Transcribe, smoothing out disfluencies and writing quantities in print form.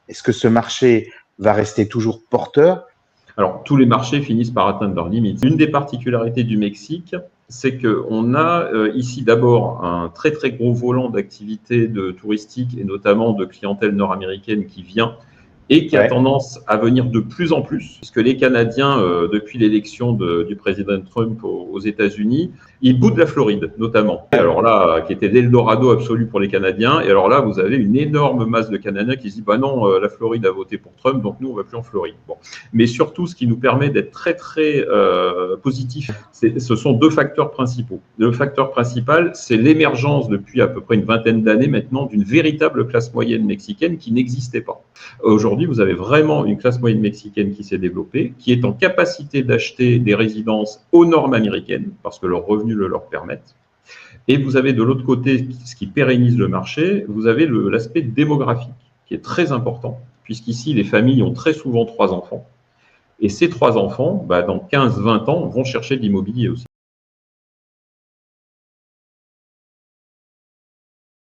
Est-ce que ce marché va rester toujours porteur? Alors, tous les marchés finissent par atteindre leurs limites. Une des particularités du Mexique, c'est qu'on a ici d'abord un très très gros volant d'activité touristique et notamment de clientèle nord-américaine qui vient et qui a tendance à venir de plus en plus, puisque les Canadiens, depuis l'élection du président Trump aux États-Unis, ils boudent la Floride, notamment. Et alors là, qui était l'Eldorado absolu pour les Canadiens. Et alors là, vous avez une énorme masse de Canadiens qui se disent, bah non, la Floride a voté pour Trump, donc nous, on ne va plus en Floride. Bon. Mais surtout, ce qui nous permet d'être très, très positif, ce sont deux facteurs principaux. Le facteur principal, c'est l'émergence depuis à peu près une vingtaine d'années maintenant d'une véritable classe moyenne mexicaine qui n'existait pas. Aujourd'hui, vous avez vraiment une classe moyenne mexicaine qui s'est développée, qui est en capacité d'acheter des résidences aux normes américaines, parce que leurs revenus le leur permettent. Et vous avez de l'autre côté, ce qui pérennise le marché, vous avez l'aspect démographique, qui est très important, puisqu'ici, les familles ont très souvent 3 enfants. Et ces 3 enfants, dans 15-20 ans, vont chercher de l'immobilier aussi.